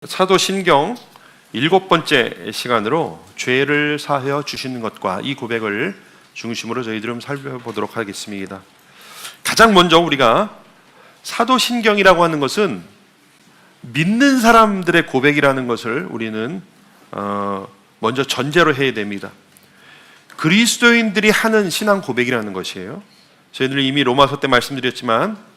사도신경 7번째 시간으로 죄를 사하여 주시는 것과 이 고백을 중심으로 저희들은 살펴보도록 하겠습니다. 가장 먼저 우리가 사도신경이라고 하는 것은 믿는 사람들의 고백이라는 것을 우리는 먼저 전제로 해야 됩니다. 그리스도인들이 하는 신앙 고백이라는 것이에요. 저희들은 이미 로마서 때 말씀드렸지만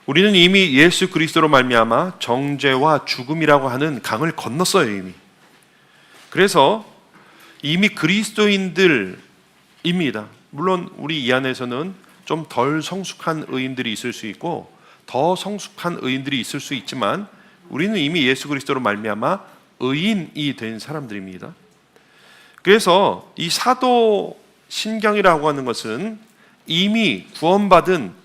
우리는 이미 예수 그리스도로 말미암아 정죄와 죽음이라고 하는 강을 건넜어요. 이미. 그래서 이미 그리스도인들입니다. 물론 우리 이 안에서는 좀 덜 성숙한 의인들이 있을 수 있고 더 성숙한 의인들이 있을 수 있지만 우리는 이미 예수 그리스도로 말미암아 의인이 된 사람들입니다. 그래서 이 사도신경이라고 하는 것은 이미 구원받은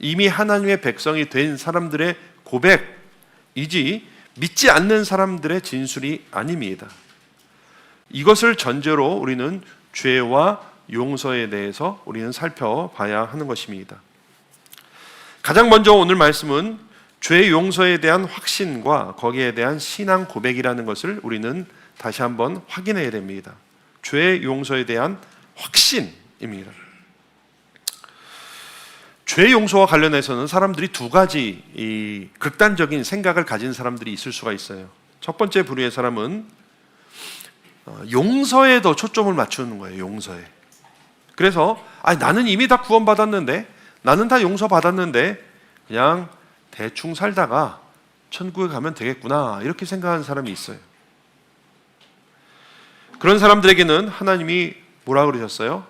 이미 하나님의 백성이 된 사람들의 고백이지 믿지 않는 사람들의 진술이 아닙니다. 이것을 전제로 우리는 죄와 용서에 대해서 우리는 살펴봐야 하는 것입니다. 가장 먼저 오늘 말씀은 죄 용서에 대한 확신과 거기에 대한 신앙 고백이라는 것을 우리는 다시 한번 확인해야 됩니다. 죄 용서에 대한 확신입니다. 죄 용서와 관련해서는 사람들이 두 가지 이 극단적인 생각을 가진 사람들이 있을 수가 있어요. 첫 번째 부류의 사람은 용서에 더 초점을 맞추는 거예요. 용서에. 그래서 나는 이미 다 구원받았는데, 나는 다 용서받았는데 그냥 대충 살다가 천국에 가면 되겠구나, 이렇게 생각하는 사람이 있어요. 그런 사람들에게는 하나님이 뭐라 그러셨어요?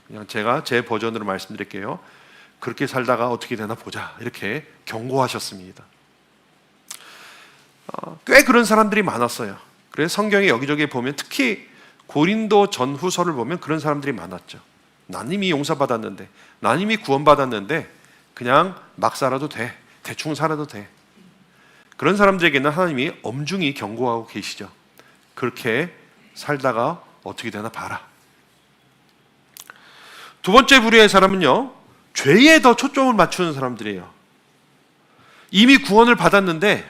그냥 제가 제 버전으로 말씀드릴게요. 그렇게 살다가 어떻게 되나 보자, 이렇게 경고하셨습니다. 꽤 그런 사람들이 많았어요. 그래서 성경에 여기저기 보면, 특히 고린도 전후서를 보면 그런 사람들이 많았죠. 난 이미 용서받았는데, 난 이미 구원받았는데 그냥 막 살아도 돼, 대충 살아도 돼. 그런 사람들에게는 하나님이 엄중히 경고하고 계시죠. 그렇게 살다가 어떻게 되나 봐라. 두 번째 부류의 사람은요, 죄에 더 초점을 맞추는 사람들이에요. 이미 구원을 받았는데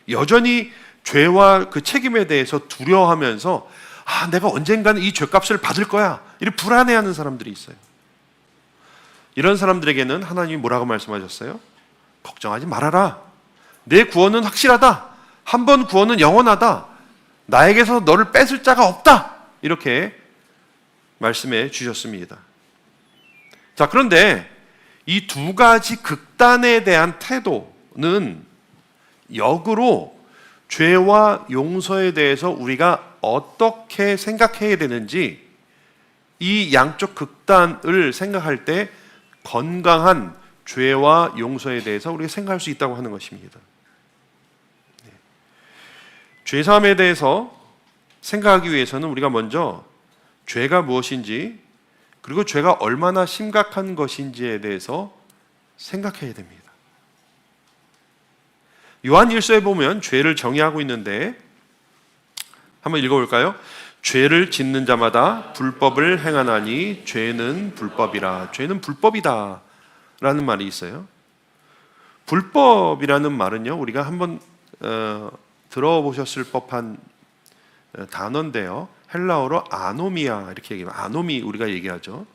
여전히 죄와 그 책임에 대해서 두려워하면서 내가 언젠가는 이 죄값을 받을 거야, 이렇게 불안해하는 사람들이 있어요. 이런 사람들에게는 하나님이 뭐라고 말씀하셨어요? 걱정하지 말아라. 내 구원은 확실하다. 한 번 구원은 영원하다. 나에게서 너를 뺏을 자가 없다. 이렇게 말씀해 주셨습니다. 자, 그런데 이 두 가지 극단에 대한 태도는 역으로 죄와 용서에 대해서 우리가 어떻게 생각해야 되는지, 이 양쪽 극단을 생각할 때 건강한 죄와 용서에 대해서 우리가 생각할 수 있다고 하는 것입니다. 죄사함에 대해서 생각하기 위해서는 우리가 먼저 죄가 무엇인지, 그리고 죄가 얼마나 심각한 것인지에 대해서 생각해야 됩니다. 요한 1서에 보면 죄를 정의하고 있는데 한번 읽어볼까요? 죄를 짓는 자마다 불법을 행하나니 죄는 불법이라. 죄는 불법이다 라는 말이 있어요. 불법이라는 말은요, 우리가 한번 들어보셨을 법한 단어인데요, 헬라어로 아노미아, 이렇게 얘기해요. 아노미 우리가 얘기하죠.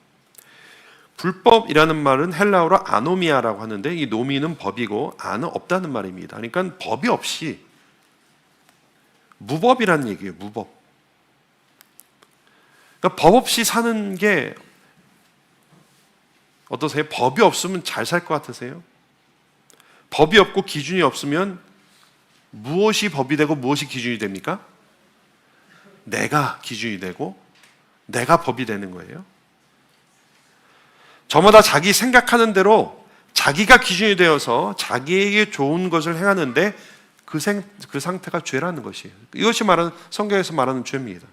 불법이라는 말은 헬라어로 아노미아라고 하는데, 이 노미는 법이고 아는 없다는 말입니다. 그러니까 법이 없이, 무법이라는 얘기예요. 무법. 그러니까 법 없이 사는 게 어떠세요? 법이 없으면 잘 살 것 같으세요? 법이 없고 기준이 없으면 무엇이 법이 되고 무엇이 기준이 됩니까? 내가 기준이 되고 내가 법이 되는 거예요. 저마다 자기 생각하는 대로 자기가 기준이 되어서 자기에게 좋은 것을 행하는데 그 상태가 죄라는 것이에요. 이것이 성경에서 말하는 죄입니다.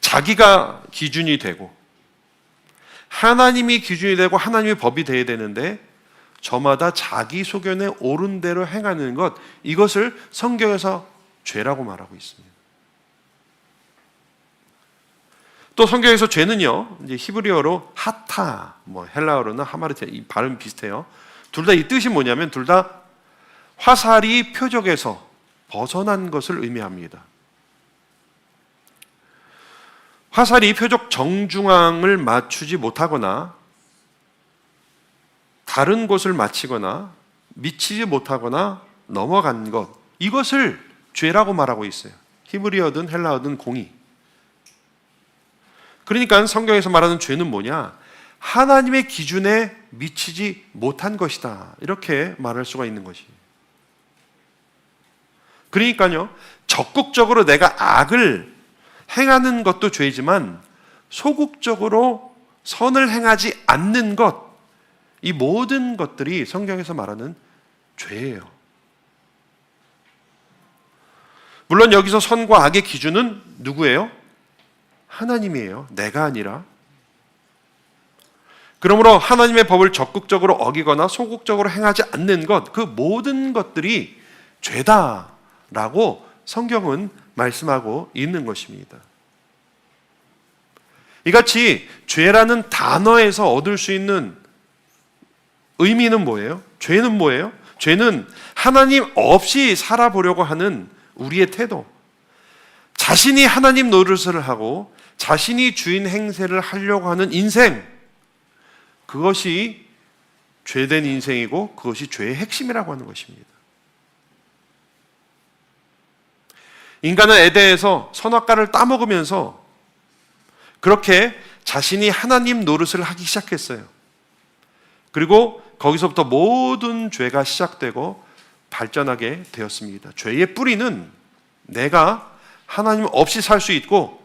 자기가 기준이 되고 하나님이 기준이 되고 하나님의 법이 되어야 되는데 저마다 자기 소견에 옳은 대로 행하는 것, 이것을 성경에서 죄라고 말하고 있습니다. 또 성경에서 죄는요, 이제 히브리어로 하타, 헬라어로는 하마르테, 이 발음 비슷해요. 둘 다 이 뜻이 뭐냐면 둘 다 화살이 표적에서 벗어난 것을 의미합니다. 화살이 표적 정중앙을 맞추지 못하거나 다른 곳을 맞히거나 미치지 못하거나 넘어간 것, 이것을 죄라고 말하고 있어요. 히브리어든 헬라어든 공의. 그러니까 성경에서 말하는 죄는 뭐냐? 하나님의 기준에 미치지 못한 것이다, 이렇게 말할 수가 있는 것이. 그러니까요, 적극적으로 내가 악을 행하는 것도 죄지만 소극적으로 선을 행하지 않는 것, 이 모든 것들이 성경에서 말하는 죄예요. 물론 여기서 선과 악의 기준은 누구예요? 하나님이에요. 내가 아니라. 그러므로 하나님의 법을 적극적으로 어기거나 소극적으로 행하지 않는 것, 그 모든 것들이 죄다라고 성경은 말씀하고 있는 것입니다. 이같이 죄라는 단어에서 얻을 수 있는 의미는 뭐예요? 죄는 뭐예요? 죄는 하나님 없이 살아보려고 하는 우리의 태도, 자신이 하나님 노릇을 하고 자신이 주인 행세를 하려고 하는 인생, 그것이 죄된 인생이고 그것이 죄의 핵심이라고 하는 것입니다. 인간은 에덴에서 선악과를 따먹으면서 그렇게 자신이 하나님 노릇을 하기 시작했어요. 그리고 거기서부터 모든 죄가 시작되고 발전하게 되었습니다. 죄의 뿌리는 내가 하나님 없이 살 수 있고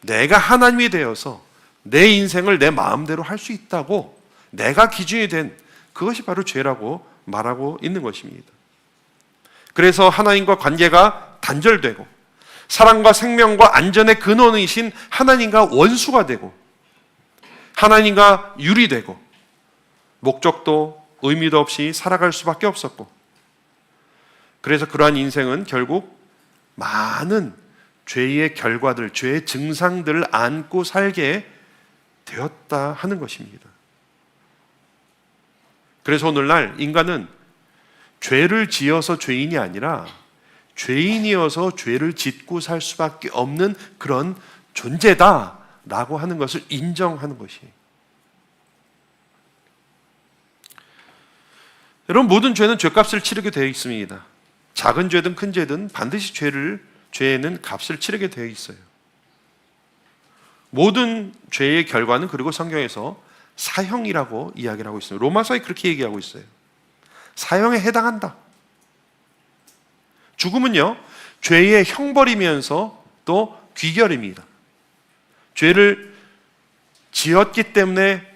내가 하나님이 되어서 내 인생을 내 마음대로 할 수 있다고, 내가 기준이 된 그것이 바로 죄라고 말하고 있는 것입니다. 그래서 하나님과 관계가 단절되고 사랑과 생명과 안전의 근원이신 하나님과 원수가 되고 하나님과 유리되고 목적도 의미도 없이 살아갈 수밖에 없었고, 그래서 그러한 인생은 결국 많은 죄의 결과들, 죄의 증상들을 안고 살게 되었다 하는 것입니다. 그래서 오늘날 인간은 죄를 지어서 죄인이 아니라 죄인이어서 죄를 짓고 살 수밖에 없는 그런 존재다라고 하는 것을 인정하는 것이에요. 여러분, 모든 죄는 죄값을 치르게 되어 있습니다. 작은 죄든 큰 죄든 반드시 죄에는 값을 치르게 되어 있어요. 모든 죄의 결과는, 그리고 성경에서 사형이라고 이야기를 하고 있어요. 로마서에 그렇게 얘기하고 있어요. 사형에 해당한다. 죽음은요, 죄의 형벌이면서 또 귀결입니다. 죄를 지었기 때문에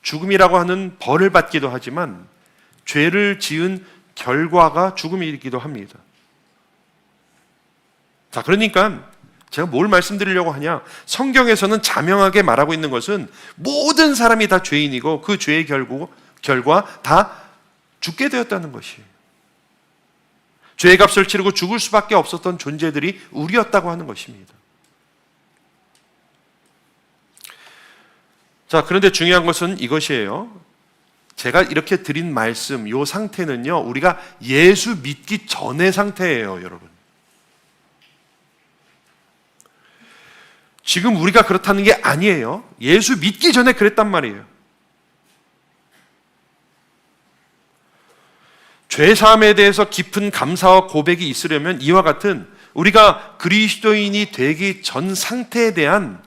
죽음이라고 하는 벌을 받기도 하지만 죄를 지은 결과가 죽음이기도 합니다. 자, 그러니까 제가 뭘 말씀드리려고 하냐, 성경에서는 자명하게 말하고 있는 것은 모든 사람이 다 죄인이고 그 죄의 결과 다 죽게 되었다는 것이에요. 죄의 값을 치르고 죽을 수밖에 없었던 존재들이 우리였다고 하는 것입니다. 자, 그런데 중요한 것은 이것이에요. 제가 이렇게 드린 말씀, 이 상태는요, 우리가 예수 믿기 전의 상태예요, 여러분. 지금 우리가 그렇다는 게 아니에요. 예수 믿기 전에 그랬단 말이에요. 죄사함에 대해서 깊은 감사와 고백이 있으려면 이와 같은 우리가 그리스도인이 되기 전 상태에 대한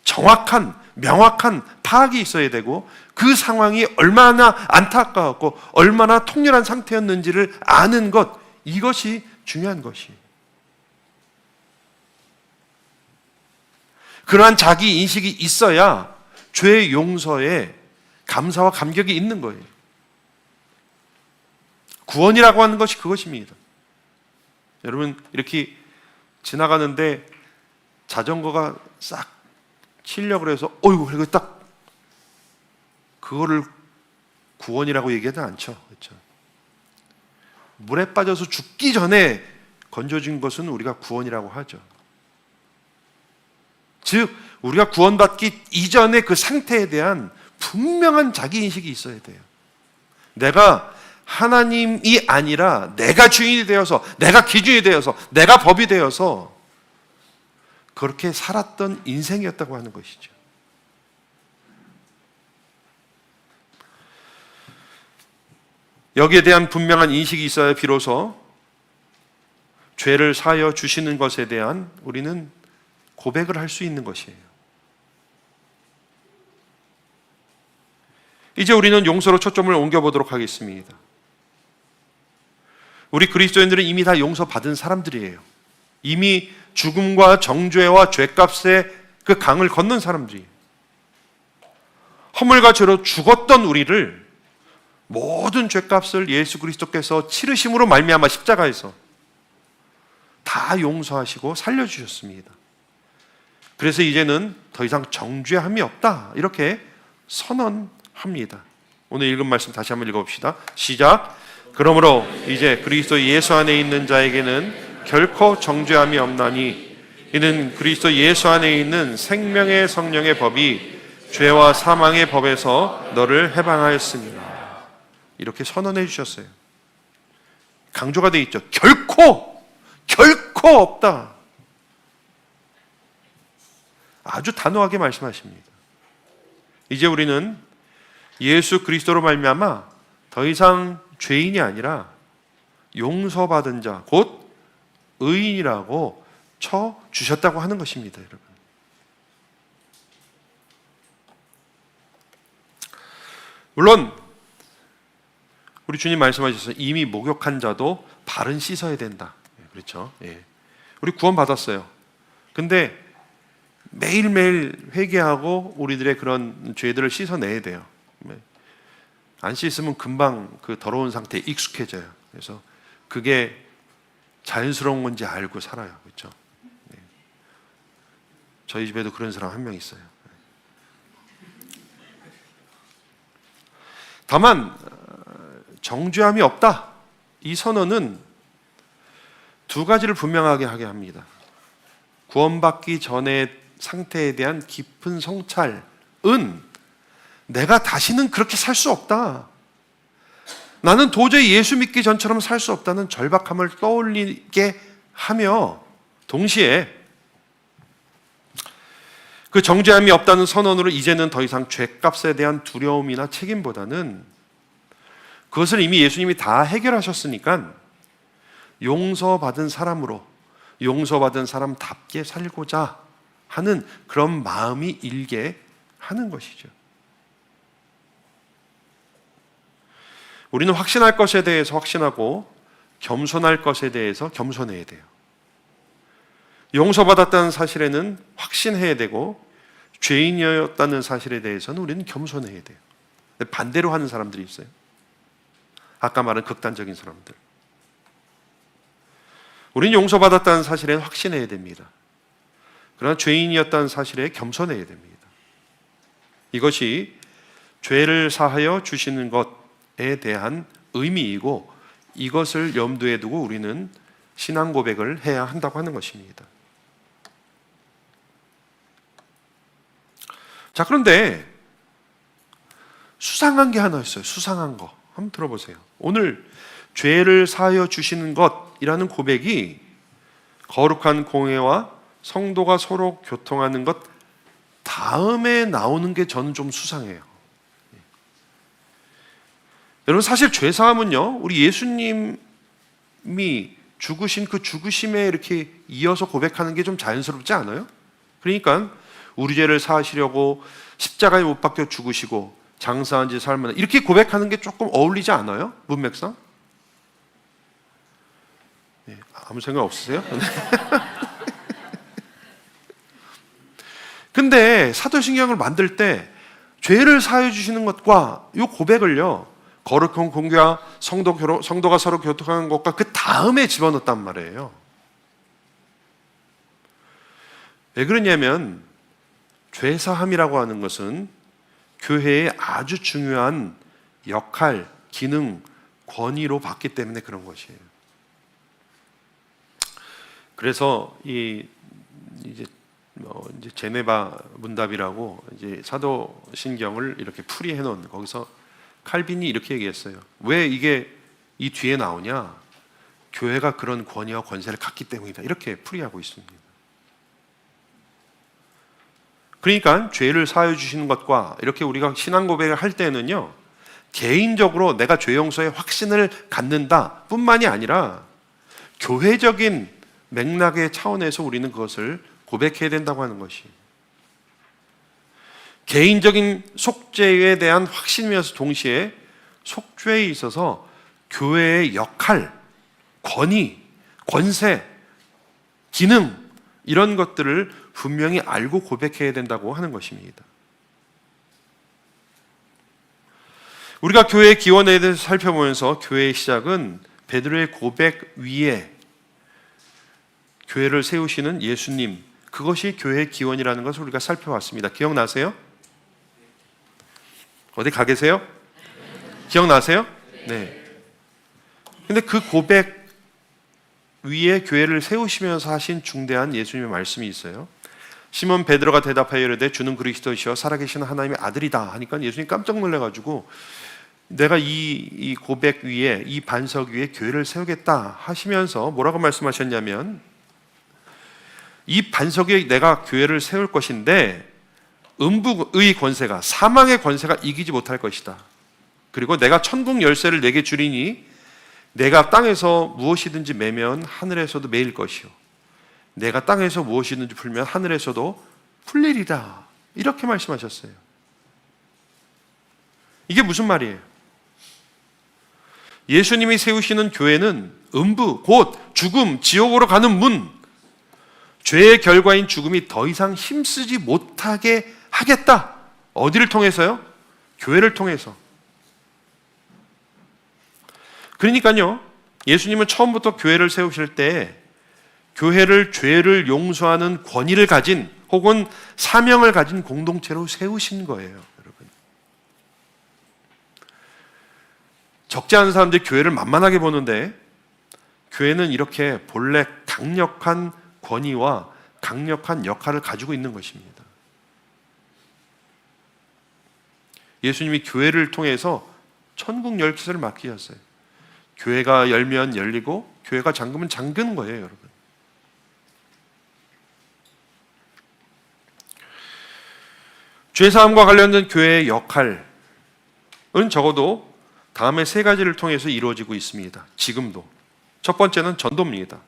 정확한, 명확한 파악이 있어야 되고, 그 상황이 얼마나 안타까웠고 얼마나 통렬한 상태였는지를 아는 것, 이것이 중요한 것이에요. 그러한 자기 인식이 있어야 죄 용서에 감사와 감격이 있는 거예요. 구원이라고 하는 것이 그것입니다. 여러분, 이렇게 지나가는데 자전거가 싹 치려고 해서 어이구, 이거 딱 그거를 구원이라고 얘기하지 않죠. 그렇죠? 물에 빠져서 죽기 전에 건져진 것은 우리가 구원이라고 하죠. 즉, 우리가 구원받기 이전의 그 상태에 대한 분명한 자기인식이 있어야 돼요. 내가 하나님이 아니라 내가 주인이 되어서, 내가 기준이 되어서, 내가 법이 되어서 그렇게 살았던 인생이었다고 하는 것이죠. 여기에 대한 분명한 인식이 있어야 비로소 죄를 사하여 주시는 것에 대한 우리는 고백을 할 수 있는 것이에요. 이제 우리는 용서로 초점을 옮겨보도록 하겠습니다. 우리 그리스도인들은 이미 다 용서받은 사람들이에요. 이미 죽음과 정죄와 죄값의 그 강을 건넌 사람들이에요. 허물과 죄로 죽었던 우리를 모든 죄값을 예수 그리스도께서 치르심으로 말미암아 십자가에서 다 용서하시고 살려주셨습니다. 그래서 이제는 더 이상 정죄함이 없다, 이렇게 선언합니다. 오늘 읽은 말씀 다시 한번 읽어봅시다. 시작. 그러므로 이제 그리스도 예수 안에 있는 자에게는 결코 정죄함이 없나니 이는 그리스도 예수 안에 있는 생명의 성령의 법이 죄와 사망의 법에서 너를 해방하였습니다. 이렇게 선언해 주셨어요. 강조가 되어 있죠. 결코 없다. 아주 단호하게 말씀하십니다. 이제 우리는 예수 그리스도로 말미암아 더 이상 죄인이 아니라 용서받은 자, 곧 의인이라고 쳐 주셨다고 하는 것입니다, 여러분. 물론 우리 주님 말씀하셨어요. 이미 목욕한 자도 발은 씻어야 된다. 그렇죠? 예. 우리 구원 받았어요. 근데 매일매일 회개하고 우리들의 그런 죄들을 씻어내야 돼요. 안 씻으면 금방 그 더러운 상태에 익숙해져요. 그래서 그게 자연스러운 건지 알고 살아요. 그렇죠? 네. 저희 집에도 그런 사람 한 명 있어요. 다만 정죄함이 없다, 이 선언은 두 가지를 분명하게 하게 합니다. 구원받기 전의 상태에 대한 깊은 성찰은 내가 다시는 그렇게 살 수 없다, 나는 도저히 예수 믿기 전처럼 살 수 없다는 절박함을 떠올리게 하며, 동시에 그 정죄함이 없다는 선언으로 이제는 더 이상 죄값에 대한 두려움이나 책임보다는 그것을 이미 예수님이 다 해결하셨으니까 용서받은 사람으로, 용서받은 사람답게 살고자 하는 그런 마음이 일게 하는 것이죠. 우리는 확신할 것에 대해서 확신하고 겸손할 것에 대해서 겸손해야 돼요. 용서받았다는 사실에는 확신해야 되고 죄인이었다는 사실에 대해서는 우리는 겸손해야 돼요. 반대로 하는 사람들이 있어요. 아까 말한 극단적인 사람들. 우리는 용서받았다는 사실에 확신해야 됩니다. 그러나 죄인이었다는 사실에 겸손해야 됩니다. 이것이 죄를 사하여 주시는 것에 대한 의미이고, 이것을 염두에 두고 우리는 신앙 고백을 해야 한다고 하는 것입니다. 자, 그런데 수상한 게 하나 있어요. 수상한 거. 한번 들어보세요. 오늘 죄를 사하여 주시는 것이라는 고백이 거룩한 공회와 성도가 서로 교통하는 것 다음에 나오는 게 저는 좀 수상해요. 여러분, 사실 죄사함은요, 우리 예수님이 죽으신 그 죽으심에 이렇게 이어서 고백하는 게 좀 자연스럽지 않아요? 그러니까 우리 죄를 사하시려고 십자가에 못 박혀 죽으시고 장사한 지 살만하, 이렇게 고백하는 게 조금 어울리지 않아요? 문맥상? 네, 아무 생각 없으세요? 근데 사도신경을 만들 때 죄를 사하여 주시는 것과 이 고백을요, 거룩한 공교와 성도가 서로 교통하는 것과 그 다음에 집어넣었단 말이에요. 왜 그러냐면 죄사함이라고 하는 것은 교회의 아주 중요한 역할, 기능, 권위로 봤기 때문에 그런 것이에요. 그래서 이제 제네바 문답이라고 이제 사도신경을 이렇게 풀이해 놓은, 거기서 칼빈이 이렇게 얘기했어요. 왜 이게 이 뒤에 나오냐? 교회가 그런 권위와 권세를 갖기 때문이다. 이렇게 풀이하고 있습니다. 그러니까 죄를 사하여 주시는 것과 이렇게 우리가 신앙 고백을 할 때는요, 개인적으로 내가 죄 용서에 확신을 갖는다 뿐만이 아니라 교회적인 맥락의 차원에서 우리는 그것을 고백해야 된다고 하는 것이, 개인적인 속죄에 대한 확신이면서 동시에 속죄에 있어서 교회의 역할, 권위, 권세, 기능, 이런 것들을 분명히 알고 고백해야 된다고 하는 것입니다. 우리가 교회의 기원에 대해서 살펴보면서 교회의 시작은 베드로의 고백 위에 교회를 세우시는 예수님, 그것이 교회의 기원이라는 것을 우리가 살펴봤습니다. 기억나세요? 어디 가 계세요? 기억나세요? 네. 근데 그 고백 위에 교회를 세우시면서 하신 중대한 예수님의 말씀이 있어요. 시몬 베드로가 대답하여 이르되 주는 그리스도시요 살아계신 하나님의 아들이다 하니까 예수님 깜짝 놀라가지고 내가 이 고백 위에, 이 반석 위에 교회를 세우겠다 하시면서 뭐라고 말씀하셨냐면, 이 반석 위에 내가 교회를 세울 것인데 음부의 권세가, 사망의 권세가 이기지 못할 것이다. 그리고 내가 천국 열쇠를 내게 주리니 내가 땅에서 무엇이든지 매면 하늘에서도 매일 것이요 내가 땅에서 무엇이든지 풀면 하늘에서도 풀리리라. 이렇게 말씀하셨어요. 이게 무슨 말이에요? 예수님이 세우시는 교회는 음부, 곧 죽음, 지옥으로 가는 문, 죄의 결과인 죽음이 더 이상 힘쓰지 못하게 하겠다. 어디를 통해서요? 교회를 통해서. 그러니까요, 예수님은 처음부터 교회를 세우실 때 교회를 죄를 용서하는 권위를 가진 혹은 사명을 가진 공동체로 세우신 거예요, 여러분. 적지 않은 사람들이 교회를 만만하게 보는데 교회는 이렇게 본래 강력한 권위와 강력한 역할을 가지고 있는 것입니다. 예수님이 교회를 통해서 천국 열쇠를 맡기셨어요. 교회가 열면 열리고 교회가 잠그면 잠그는 거예요, 여러분. 죄사함과 관련된 교회의 역할은 적어도 다음에 세 가지를 통해서 이루어지고 있습니다. 지금도. 첫 번째는 전도입니다.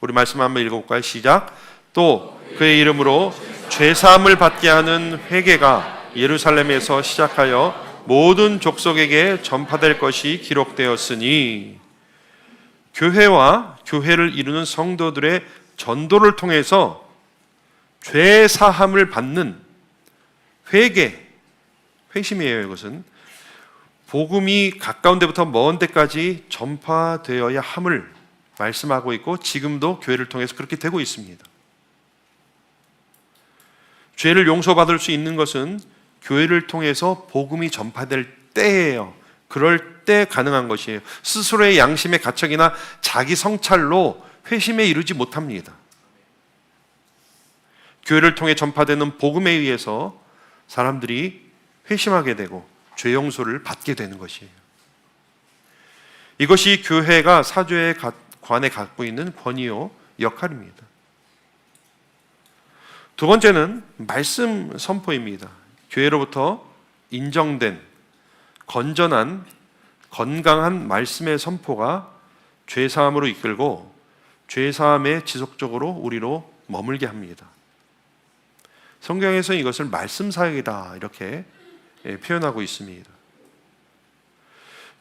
우리 말씀 한번 읽어볼까요? 시작. 또 그의 이름으로 죄사함을 받게 하는 회개가 예루살렘에서 시작하여 모든 족속에게 전파될 것이 기록되었으니, 교회와 교회를 이루는 성도들의 전도를 통해서 죄사함을 받는 회심이에요. 이것은 복음이 가까운 데부터 먼 데까지 전파되어야 함을 말씀하고 있고, 지금도 교회를 통해서 그렇게 되고 있습니다. 죄를 용서받을 수 있는 것은 교회를 통해서 복음이 전파될 때예요. 그럴 때 가능한 것이에요. 스스로의 양심의 가책이나 자기 성찰로 회심에 이르지 못합니다. 교회를 통해 전파되는 복음에 의해서 사람들이 회심하게 되고 죄 용서를 받게 되는 것이에요. 이것이 교회가 사죄의 관에 갖고 있는 권위요 역할입니다. 두 번째는 말씀 선포입니다. 교회로부터 인정된 건전한 건강한 말씀의 선포가 죄사함으로 이끌고 죄사함에 지속적으로 우리로 머물게 합니다. 성경에서 이것을 말씀 사역이다 이렇게 표현하고 있습니다.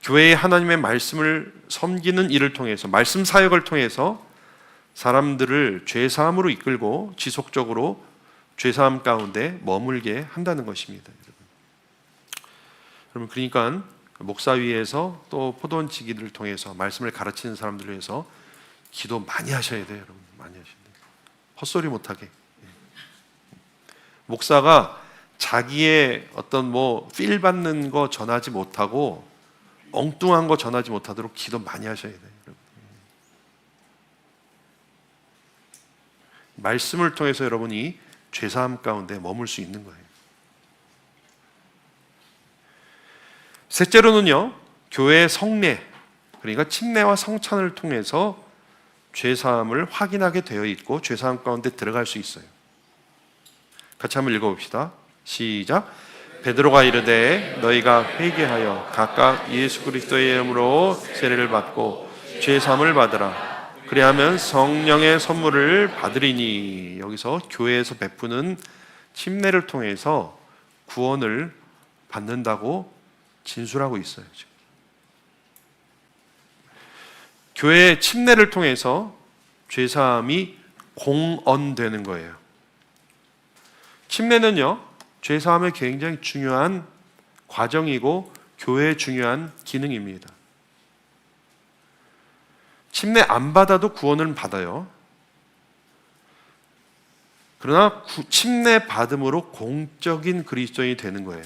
교회의 하나님의 말씀을 섬기는 일을 통해서, 말씀 사역을 통해서 사람들을 죄사함으로 이끌고 지속적으로 죄사함 가운데 머물게 한다는 것입니다. 여러분, 그러니까 목사위에서 또 포도원지기들을 통해서 말씀을 가르치는 사람들을 위해서 기도 많이 하셔야 돼요. 여러분, 많이 하셔야 돼요. 헛소리 못하게. 목사가 자기의 어떤 필 받는 거 전하지 못하고 엉뚱한 거 전하지 못하도록 기도 많이 하셔야 돼요. 여러분. 말씀을 통해서 여러분이 죄사함 가운데 머물 수 있는 거예요. 셋째로는요, 교회의 성례, 그러니까 침례와 성찬을 통해서 죄사함을 확인하게 되어 있고 죄사함 가운데 들어갈 수 있어요. 같이 한번 읽어봅시다. 시작. 베드로가 이르되 너희가 회개하여 각각 예수 그리스도의 이름으로 세례를 받고 죄사함을 받으라. 그리하면 성령의 선물을 받으리니. 여기서 교회에서 베푸는 침례를 통해서 구원을 받는다고 진술하고 있어요. 지금. 교회의 침례를 통해서 죄사함이 공언되는 거예요. 침례는요, 죄사함의 굉장히 중요한 과정이고 교회의 중요한 기능입니다. 침례 안 받아도 구원을 받아요. 그러나 침례 받음으로 공적인 그리스도인이 되는 거예요.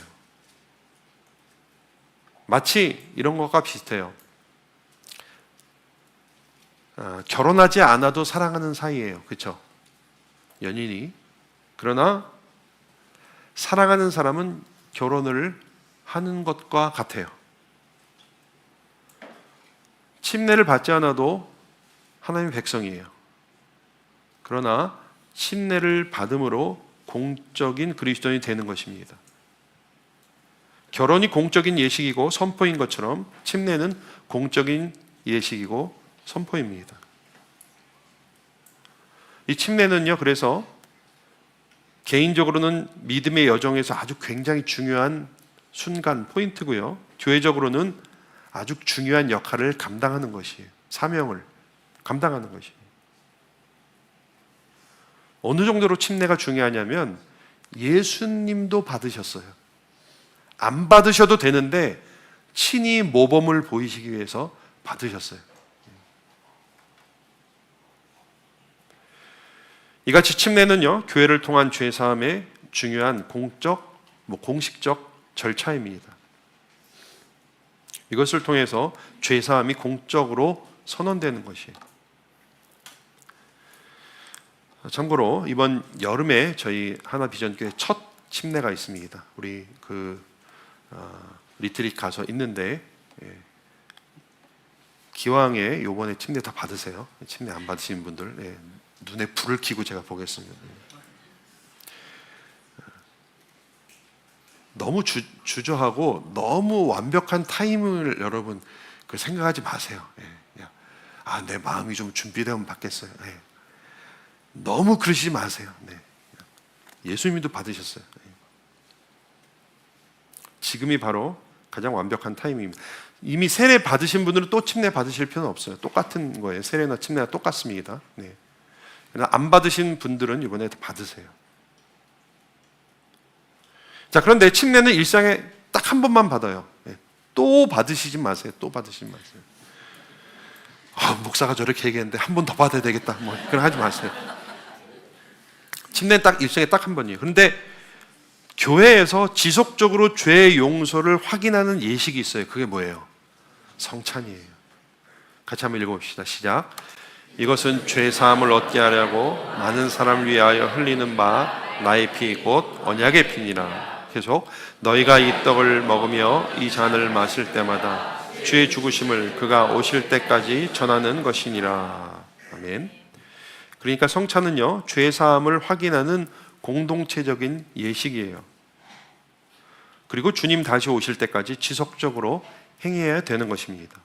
마치 이런 것과 비슷해요. 결혼하지 않아도 사랑하는 사이예요. 그렇죠? 연인이. 그러나 사랑하는 사람은 결혼을 하는 것과 같아요. 침례를 받지 않아도 하나님의 백성이에요. 그러나 침례를 받음으로 공적인 그리스도인이 되는 것입니다. 결혼이 공적인 예식이고 선포인 것처럼 침례는 공적인 예식이고 선포입니다. 이 침례는요, 그래서 개인적으로는 믿음의 여정에서 아주 굉장히 중요한 순간, 포인트고요. 교회적으로는 아주 중요한 역할을 감당하는 것이에요. 사명을 감당하는 것이에요. 어느 정도로 침례가 중요하냐면 예수님도 받으셨어요. 안 받으셔도 되는데 친히 모범을 보이시기 위해서 받으셨어요. 이같이 침례는요, 교회를 통한 죄사함의 중요한 공식적 절차입니다. 이것을 통해서 죄사함이 공적으로 선언되는 것이에요. 참고로 이번 여름에 저희 하나비전교회 첫 침례가 있습니다. 우리 리트릿 가서 있는데, 기왕에 요번에 침례 다 받으세요. 침례 안 받으신 분들, 눈에 불을 켜고 제가 보겠습니다. 너무 주저하고 너무 완벽한 타임을 여러분 생각하지 마세요. 내 마음이 좀 준비되면 받겠어요. 너무 그러시지 마세요. 예수님도 받으셨어요. 지금이 바로 가장 완벽한 타이밍입니다. 이미 세례 받으신 분들은 또 침례 받으실 필요는 없어요. 똑같은 거예요. 세례나 침례가 똑같습니다. 그러나 안 받으신 분들은 이번에 받으세요. 자, 그런데 침례는 일상에 딱 한 번만 받아요. 또 받으시지 마세요. 또 받으시지 마세요. 목사가 저렇게 얘기했는데 한 번 더 받아야 되겠다. 그런 하지 마세요. 침례는 딱 일생에 딱 한 번이에요. 그런데 교회에서 지속적으로 죄의 용서를 확인하는 예식이 있어요. 그게 뭐예요? 성찬이에요. 같이 한번 읽어봅시다. 시작. 이것은 죄 사함을 얻게 하려고 많은 사람을 위하여 흘리는 바 나의 피 곧 언약의 피니라. 계속 너희가 이 떡을 먹으며 이 잔을 마실 때마다 주의 죽으심을 그가 오실 때까지 전하는 것이니라. 아멘. 그러니까 성찬은요, 죄 사함을 확인하는 공동체적인 예식이에요. 그리고 주님 다시 오실 때까지 지속적으로 행해야 되는 것입니다.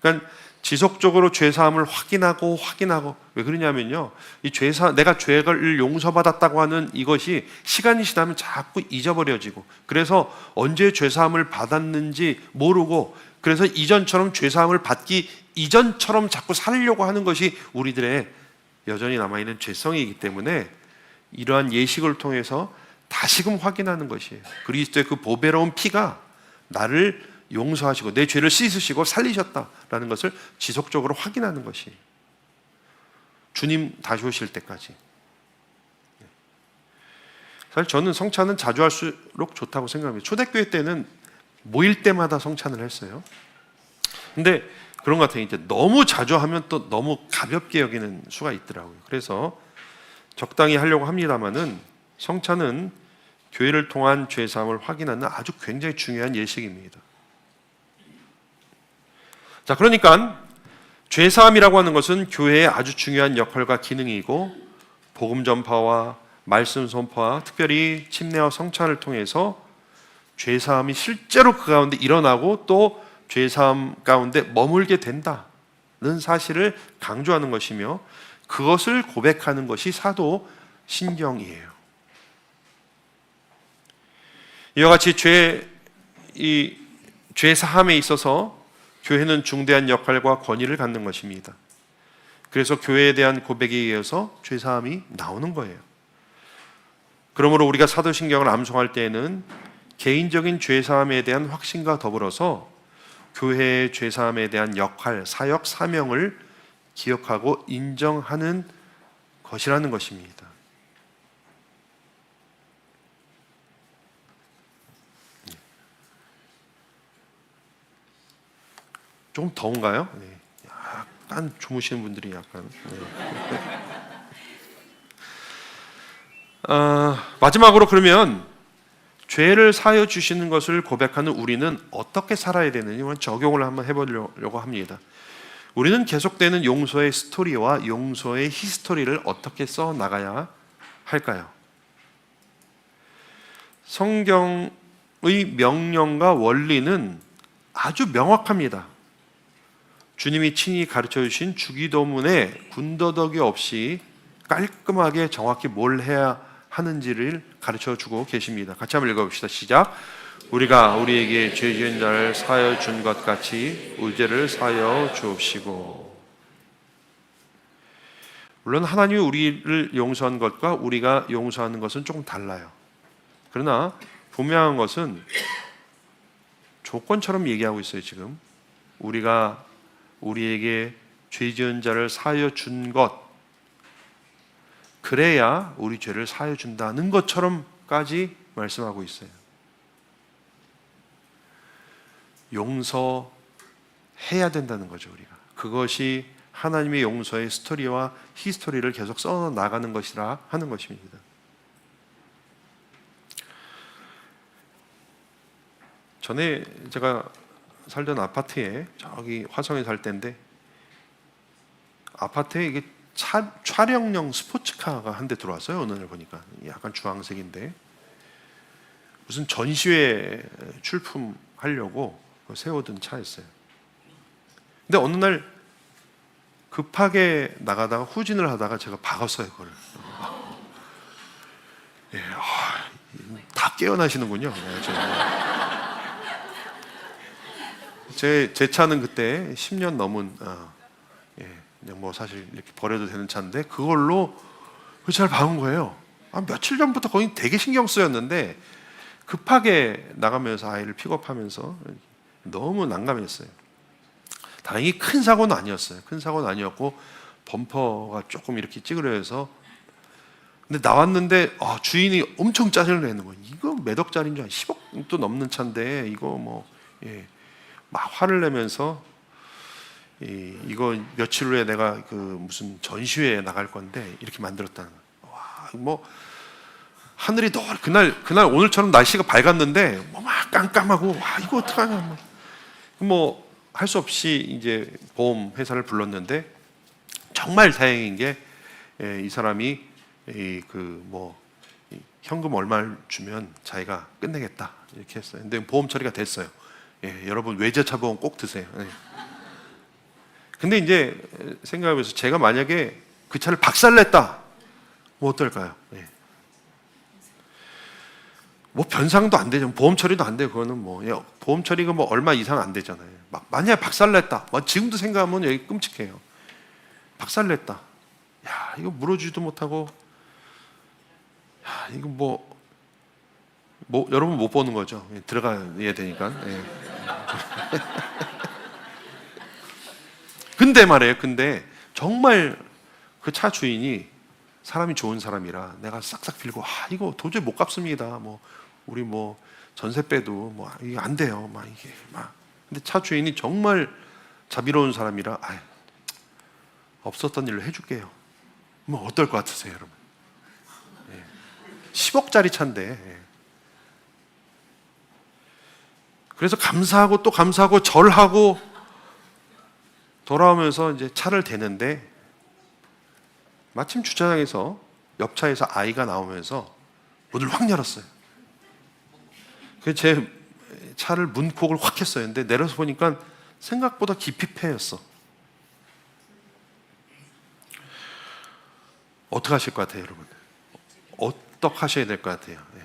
그러니까 지속적으로 죄 사함을 확인하고 왜 그러냐면요, 내가 죄를 용서받았다고 하는 이것이 시간이 지나면 자꾸 잊어버려지고, 그래서 언제 죄 사함을 받았는지 모르고, 그래서 이전처럼 죄 사함을 받기 이전처럼 자꾸 살려고 하는 것이 우리들의 여전히 남아있는 죄성이기 때문에 이러한 예식을 통해서 다시금 확인하는 것이에요. 그리스도의 그 보배로운 피가 나를 용서하시고 내 죄를 씻으시고 살리셨다라는 것을 지속적으로 확인하는 것이 주님 다시 오실 때까지. 사실 저는 성찬은 자주 할수록 좋다고 생각합니다. 초대교회 때는 모일 때마다 성찬을 했어요. 근데 그런 것 같아요. 이제 너무 자주 하면 또 너무 가볍게 여기는 수가 있더라고요. 그래서 적당히 하려고 합니다만은 성찬은 교회를 통한 죄 사함을 확인하는 아주 굉장히 중요한 예식입니다. 자, 그러니까 죄 사함이라고 하는 것은 교회의 아주 중요한 역할과 기능이고, 복음 전파와 말씀 선포와 특별히 침례와 성찬을 통해서 죄 사함이 실제로 그 가운데 일어나고 또 죄 사함 가운데 머물게 된다는 사실을 강조하는 것이며, 그것을 고백하는 것이 사도 신경이에요. 이와 같이 죄 사함에 있어서 교회는 중대한 역할과 권위를 갖는 것입니다. 그래서 교회에 대한 고백에 의해서 죄 사함이 나오는 거예요. 그러므로 우리가 사도신경을 암송할 때에는 개인적인 죄 사함에 대한 확신과 더불어서 교회의 죄 사함에 대한 역할, 사역, 사명을 기억하고 인정하는 것이라는 것입니다. 조금 더운가요? 네. 약간 주무시는 분들이 약간. 네. 마지막으로 그러면 죄를 사하여 주시는 것을 고백하는 우리는 어떻게 살아야 되느냐, 적용을 한번 해보려고 합니다. 우리는 계속되는 용서의 스토리와 용서의 히스토리를 어떻게 써 나가야 할까요? 성경의 명령과 원리는 아주 명확합니다. 주님이 친히 가르쳐 주신 주기도문에 군더더기 없이 깔끔하게 정확히 뭘 해야 하는지를 가르쳐 주고 계십니다. 같이 한번 읽어봅시다. 시작. 우리가 우리에게 죄 지은 자를 사하여 준 것 같이 우리 죄를 사하여 주옵시고. 물론 하나님이 우리를 용서한 것과 우리가 용서하는 것은 조금 달라요. 그러나 분명한 것은 조건처럼 얘기하고 있어요. 지금 우리가 우리에게 죄 지은 자를 사하여 준 것, 그래야 우리 죄를 사하여 준다는 것처럼까지 말씀하고 있어요. 용서해야 된다는 거죠. 우리가 그것이 하나님의 용서의 스토리와 히스토리를 계속 써 나가는 것이라 하는 것입니다. 전에 제가 살던 아파트에, 저기 화성에 살 때인데, 아파트에 이게 촬영용 스포츠카가 한 대 들어왔어요. 어느 날 보니까 약간 주황색인데, 무슨 전시회 출품하려고 세워둔 차였어요. 근데 어느 날 급하게 나가다가 후진을 하다가 제가 박았어요, 그걸. 예, 다 깨어나시는군요. 제 차는 그때 10년 넘은, 그냥 뭐 사실 이렇게 버려도 되는 차인데, 그걸로 그 차를 박은 거예요. 며칠 전부터 거의 되게 신경 쓰였는데, 급하게 나가면서 아이를 픽업하면서 너무 난감했어요. 다행히 큰 사고는 아니었어요. 큰 사고는 아니었고 범퍼가 조금 이렇게 찌그러져서, 근데 나왔는데 주인이 엄청 짜증을 내는 거예요. 이거 몇 억짜리인 줄 알아요. 10억도 넘는 차인데 이거 뭐, 막 화를 내면서, 이거 며칠 후에 내가 그 무슨 전시회에 나갈 건데 이렇게 만들었다는 거예요. 와, 뭐 하늘이 그날 오늘처럼 날씨가 밝았는데 막 깜깜하고, 와 이거 어떡하냐, 뭐 할 수 없이 이제 보험 회사를 불렀는데, 정말 다행인 게 이 사람이 현금 얼마를 주면 자기가 끝내겠다 이렇게 했어요. 근데 보험 처리가 됐어요. 여러분 외제차 보험 꼭 드세요. 근데 이제 생각해보세요. 제가 만약에 그 차를 박살냈다, 뭐 어떨까요? 뭐 변상도 안 되죠. 보험 처리도 안 돼요. 그거는 뭐 보험 처리가 뭐 얼마 이상 안 되잖아요. 만약에 박살냈다, 지금도 생각하면 여기 끔찍해요. 박살냈다, 야 이거 물어주지도 못하고, 야 이거 뭐 여러분 못 보는 거죠. 들어가야 되니까. 근데 말이에요. 근데 정말 그 차 주인이 사람이 좋은 사람이라 내가 싹싹 빌고, 이거 도저히 못 갚습니다. 우리 전세 빼도 이게 안 돼요. 이게. 근데 차 주인이 정말 자비로운 사람이라, 없었던 일로 해줄게요. 어떨 것 같으세요, 여러분? 10억짜리 차인데 그래서 감사하고 또 감사하고 절하고 돌아오면서 이제 차를 대는데 마침 주차장에서 옆차에서 아이가 나오면서 문을 확 열었어요. 그래서 제 차를 문콕을 확 했어요. 근데 내려서 보니까 생각보다 깊이 패였어. 어떻게 하실 것 같아요, 여러분? 어떻게 하셔야 될 것 같아요? 네.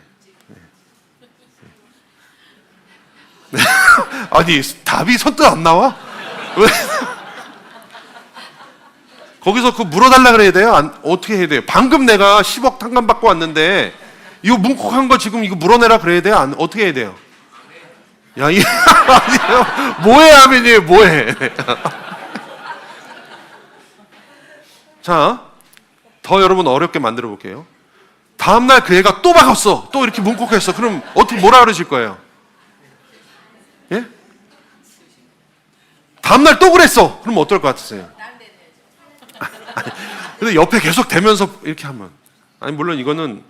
아니, 답이 선뜻 안 나와? 왜? 거기서 그 물어달라 그래야 돼요? 어떻게 해야 돼요? 방금 내가 10억 탕감 받고 왔는데 이거 뭉콕한 거 지금 이거 물어내라 그래야 돼요? 어떻게 해야 돼요? 야, 이 뭐해 하면이 뭐해? 자, 더 여러분 어렵게 만들어 볼게요. 다음날 그 애가 또 박았어. 또 이렇게 뭉콕했어. 그럼 어떻게 뭐라 그러실 거예요? 예? 다음날 또 그랬어. 그럼 어떨 것 같으세요? 근데 옆에 계속 대면서 이렇게 하면, 아니 물론 이거는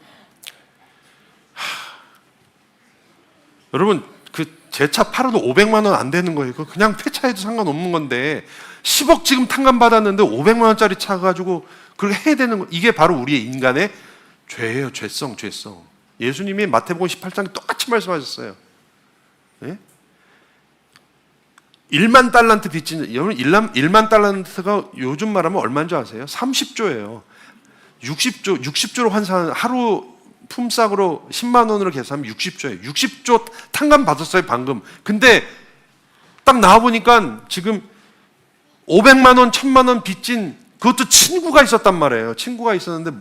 여러분 그 제 차 팔아도 500만 원 안 되는 거예요. 그냥 폐차해도 상관없는 건데 10억 지금 탕감 받았는데 500만 원짜리 차 가지고 그렇게 해야 되는 거, 이게 바로 우리의 인간의 죄예요. 죄성. 예수님이 마태복음 18장에 똑같이 말씀하셨어요. 예? 1만 달란트 빚진, 여러분 1만 달란트가 요즘 말하면 얼마인 줄 아세요? 30조예요. 60조로 환산, 하루 품삯으로 10만 원으로 계산하면 60조예요. 60조 탕감 받았어요, 방금. 근데 딱 나와보니까 지금 500만 원, 1000만 원 빚진, 그것도 친구가 있었단 말이에요. 친구가 있었는데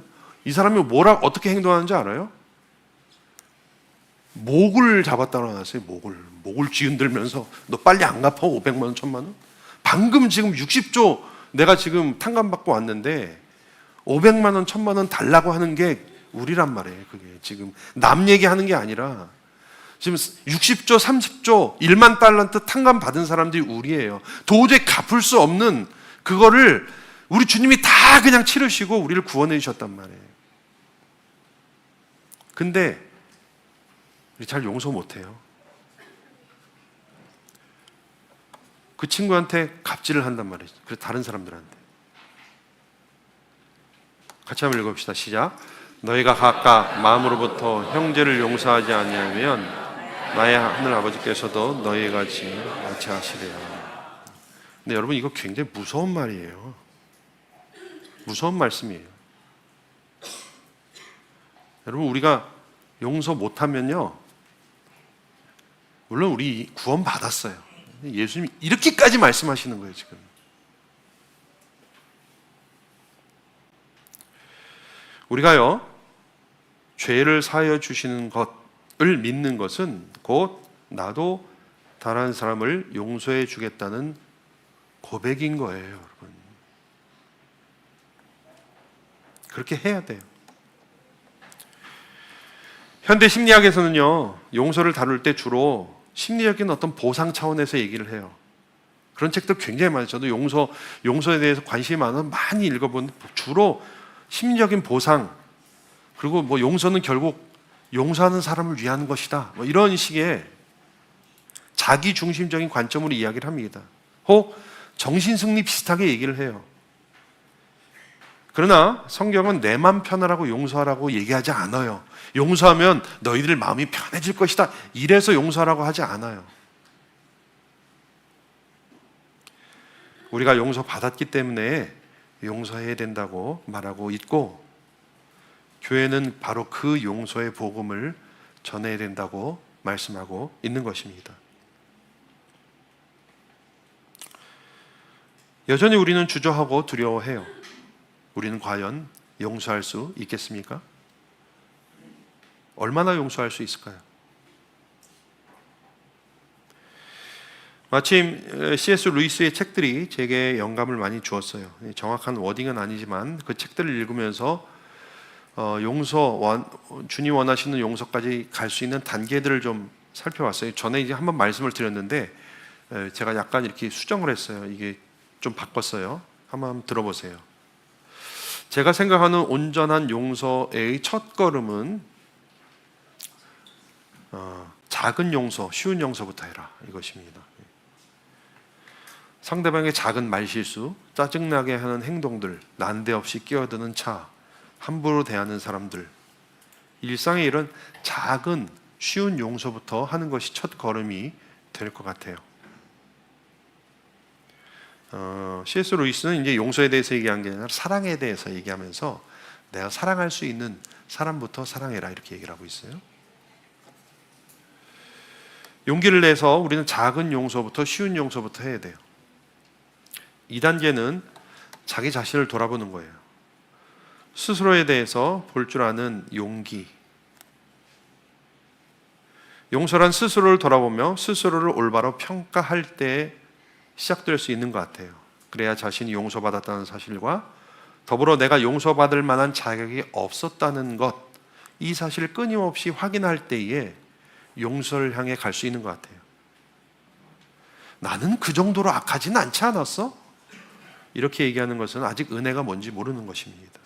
이 사람이 어떻게 행동하는지 알아요? 목을 잡았다고 나왔어요. 목을 쥐흔들면서 너 빨리 안 갚아? 500만 원, 1000만 원? 방금 지금 60조 내가 지금 탕감받고 왔는데 500만 원, 1000만 원 달라고 하는 게 우리란 말이에요. 그게 지금 남 얘기하는 게 아니라 지금 60조, 30조, 1만 달란트 탕감 받은 사람들이 우리예요. 도저히 갚을 수 없는 그거를 우리 주님이 다 그냥 치르시고 우리를 구원해 주셨단 말이에요. 근데 우리 잘 용서 못해요. 그 친구한테 갑질을 한단 말이죠. 그래서 다른 사람들한테. 같이 한번 읽어봅시다. 시작. 너희가 각각 마음으로부터 형제를 용서하지 아니하면 나의 하늘 아버지께서도 너희 같이 하시리라. 근데 여러분 이거 굉장히 무서운 말이에요. 무서운 말씀이에요. 여러분 우리가 용서 못하면요, 물론 우리 구원 받았어요. 예수님이 이렇게까지 말씀하시는 거예요 지금. 우리가요 죄를 사하여 주시는 것을 믿는 것은 곧 나도 다른 사람을 용서해 주겠다는 고백인 거예요, 여러분. 그렇게 해야 돼요. 현대 심리학에서는요, 용서를 다룰 때 주로 심리적인 어떤 보상 차원에서 얘기를 해요. 그런 책들 굉장히 많아요. 저도 용서에 대해서 관심이 많아서 많이 읽어본, 주로 심리적인 보상, 그리고 뭐 용서는 결국 용서하는 사람을 위한 것이다, 뭐 이런 식의 자기 중심적인 관점으로 이야기를 합니다. 혹 정신승리 비슷하게 얘기를 해요. 그러나 성경은 내 맘 편하라고 용서하라고 얘기하지 않아요. 용서하면 너희들 마음이 편해질 것이다, 이래서 용서하라고 하지 않아요. 우리가 용서받았기 때문에 용서해야 된다고 말하고 있고, 교회는 바로 그 용서의 복음을 전해야 된다고 말씀하고 있는 것입니다. 여전히 우리는 주저하고 두려워해요. 우리는 과연 용서할 수 있겠습니까? 얼마나 용서할 수 있을까요? 마침 C.S. 루이스의 책들이 제게 영감을 많이 주었어요. 정확한 워딩은 아니지만 그 책들을 읽으면서 주님 원하시는 용서까지 갈 수 있는 단계들을 좀 살펴봤어요. 전에 이제 한번 말씀을 드렸는데 제가 약간 이렇게 수정을 했어요. 이게 좀 바꿨어요. 한번 들어보세요. 제가 생각하는 온전한 용서의 첫 걸음은 작은 용서, 쉬운 용서부터 해라 이것입니다. 상대방의 작은 말실수, 짜증나게 하는 행동들, 난데없이 끼어드는 차, 함부로 대하는 사람들, 일상의 이런 작은 쉬운 용서부터 하는 것이 첫 걸음이 될 것 같아요. C.S. 루이스는 이제 용서에 대해서 얘기한 게 아니라 사랑에 대해서 얘기하면서 내가 사랑할 수 있는 사람부터 사랑해라 이렇게 얘기를 하고 있어요. 용기를 내서 우리는 작은 용서부터, 쉬운 용서부터 해야 돼요. 2단계는 자기 자신을 돌아보는 거예요. 스스로에 대해서 볼 줄 아는 용기. 용서란 스스로를 돌아보며 스스로를 올바로 평가할 때 시작될 수 있는 것 같아요. 그래야 자신이 용서받았다는 사실과 더불어 내가 용서받을 만한 자격이 없었다는 것, 이 사실을 끊임없이 확인할 때에 용서를 향해 갈 수 있는 것 같아요. 나는 그 정도로 악하진 않지 않았어? 이렇게 얘기하는 것은 아직 은혜가 뭔지 모르는 것입니다.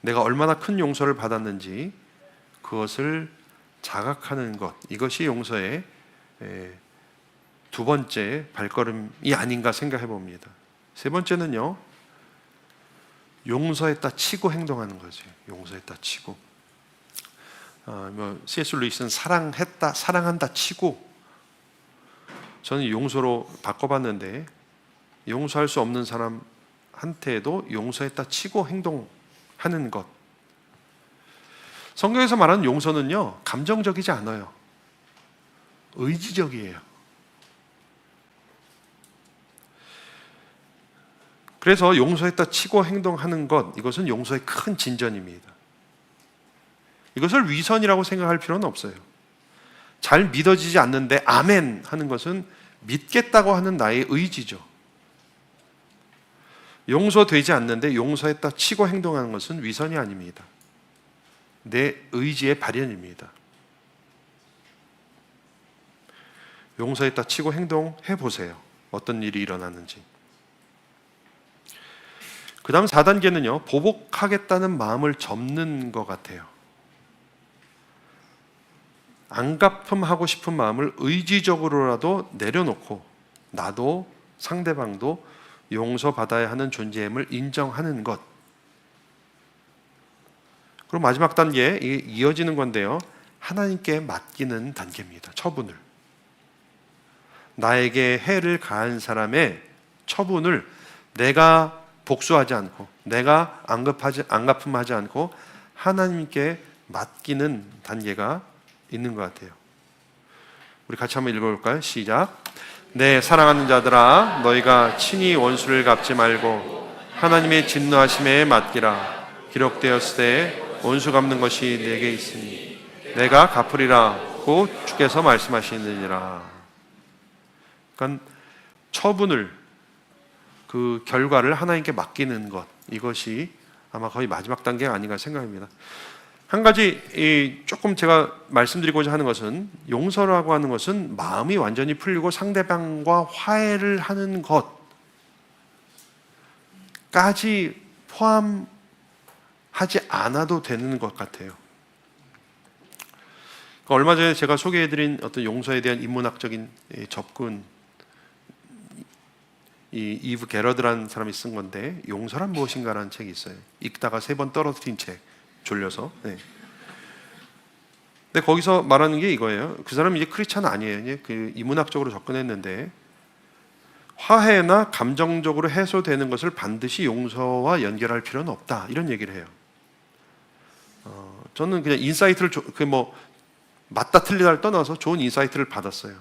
내가 얼마나 큰 용서를 받았는지 그것을 자각하는 것, 이것이 용서의 두 번째 발걸음이 아닌가 생각해 봅니다. 세 번째는요, 용서했다 치고 행동하는 거죠. 용서했다 치고. C.S. 루이스는 사랑한다 치고, 저는 용서로 바꿔봤는데 용서할 수 없는 사람한테도 용서했다 치고 행동하는 것. 성경에서 말하는 용서는요, 감정적이지 않아요. 의지적이에요. 그래서 용서했다 치고 행동하는 것, 이것은 용서의 큰 진전입니다. 이것을 위선이라고 생각할 필요는 없어요. 잘 믿어지지 않는데 아멘 하는 것은 믿겠다고 하는 나의 의지죠. 용서되지 않는데 용서했다 치고 행동하는 것은 위선이 아닙니다. 내 의지의 발현입니다. 용서했다 치고 행동해 보세요. 어떤 일이 일어나는지. 그 다음 4단계는요, 보복하겠다는 마음을 접는 것 같아요. 안갚음하고 싶은 마음을 의지적으로라도 내려놓고 나도 상대방도 용서받아야 하는 존재임을 인정하는 것. 그리고 마지막 단계, 이게 이어지는 건데요, 하나님께 맡기는 단계입니다. 처분을. 나에게 해를 가한 사람의 처분을 내가 복수하지 않고, 내가 안갚음하지 않고 하나님께 맡기는 단계가 있는 것 같아요. 우리 같이 한번 읽어볼까요? 시작. 내 사랑하는 자들아, 너희가 친히 원수를 갚지 말고 하나님의 진노하심에 맡기라. 기록되었을 때 원수 갚는 것이 내게 있으니 내가 갚으리라 고 주께서 말씀하시느니라. 그러니까 처분을, 그 결과를 하나님께 맡기는 것, 이것이 아마 거의 마지막 단계가 아닌가 생각합니다. 한 가지 조금 제가 말씀드리고자 하는 것은, 용서라고 하는 것은 마음이 완전히 풀리고 상대방과 화해를 하는 것까지 포함하지 않아도 되는 것 같아요. 얼마 전에 제가 소개해드린 어떤 용서에 대한 인문학적인 접근, 이 이브 게러드라는 사람이 쓴 건데, 용서란 무엇인가라는 책이 있어요. 읽다가 3번 떨어뜨린 책, 졸려서. 네. 근데 거기서 말하는 게 이거예요. 그 사람은 이제 크리스찬 아니에요. 이제 그 인문학적으로 접근했는데, 화해나 감정적으로 해소되는 것을 반드시 용서와 연결할 필요는 없다, 이런 얘기를 해요. 저는 그냥 인사이트를 맞다 틀리다를 떠나서 좋은 인사이트를 받았어요.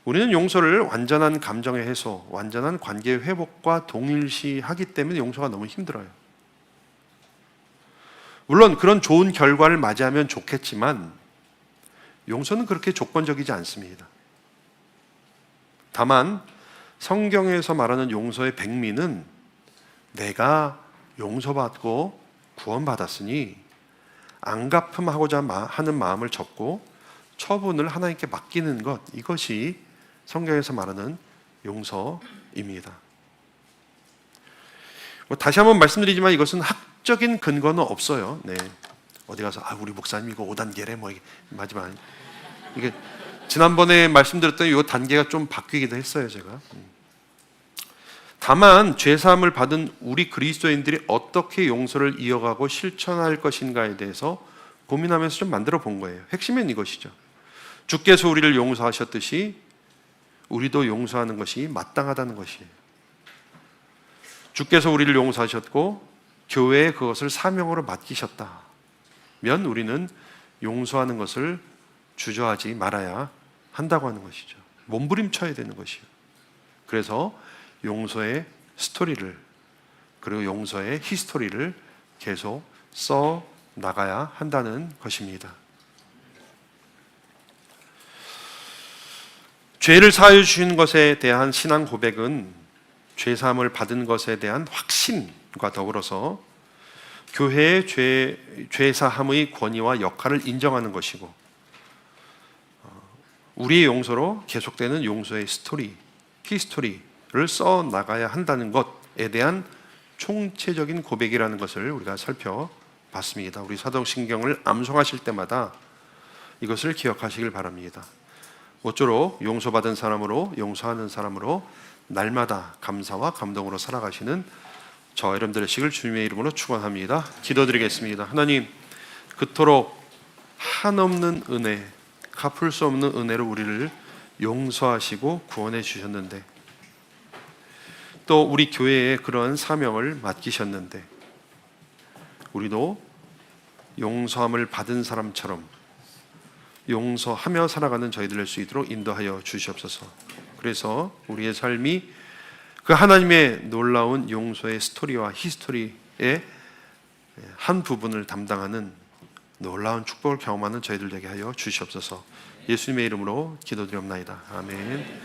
우리는 용서를 완전한 감정의 해소, 완전한 관계의 회복과 동일시하기 때문에 용서가 너무 힘들어요. 물론 그런 좋은 결과를 맞이하면 좋겠지만 용서는 그렇게 조건적이지 않습니다. 다만 성경에서 말하는 용서의 백미는 내가 용서받고 구원받았으니 안갚음하고자 하는 마음을 접고 처분을 하나님께 맡기는 것, 이것이 성경에서 말하는 용서입니다. 다시 한번 말씀드리지만 이것은 학적인 근거는 없어요. 네. 어디 가서 우리 목사님 이거 5단계래 뭐 이게 마지막 이게 지난번에 말씀드렸던 이 단계가 좀 바뀌기도 했어요, 제가. 다만 죄사함을 받은 우리 그리스도인들이 어떻게 용서를 이어가고 실천할 것인가에 대해서 고민하면서 좀 만들어 본 거예요. 핵심은 이것이죠. 주께서 우리를 용서하셨듯이 우리도 용서하는 것이 마땅하다는 것이에요. 주께서 우리를 용서하셨고 교회에 그것을 사명으로 맡기셨다면 우리는 용서하는 것을 주저하지 말아야 한다고 하는 것이죠. 몸부림쳐야 되는 것이에요. 그래서 용서의 스토리를, 그리고 용서의 히스토리를 계속 써 나가야 한다는 것입니다. 죄를 사하여 주시는 것에 대한 신앙 고백은 죄사함을 받은 것에 대한 확신과 더불어서 교회의 죄사함의 권위와 역할을 인정하는 것이고, 우리의 용서로 계속되는 용서의 스토리, 히스토리를 써 나가야 한다는 것에 대한 총체적인 고백이라는 것을 우리가 살펴봤습니다. 우리 사도신경을 암송하실 때마다 이것을 기억하시길 바랍니다. 모쪼록 용서받은 사람으로, 용서하는 사람으로 날마다 감사와 감동으로 살아가시는 저 여러분들 되시길 주님의 이름으로 축원합니다. 기도드리겠습니다. 하나님, 그토록 한없는 은혜, 갚을 수 없는 은혜로 우리를 용서하시고 구원해 주셨는데, 또 우리 교회에 그런 사명을 맡기셨는데, 우리도 용서함을 받은 사람처럼 용서하며 살아가는 저희들 될 수 있도록 인도하여 주시옵소서. 그래서 우리의 삶이 그 하나님의 놀라운 용서의 스토리와 히스토리의 한 부분을 담당하는 놀라운 축복을 경험하는 저희들 되게 하여 주시옵소서. 예수님의 이름으로 기도드리옵나이다. 아멘.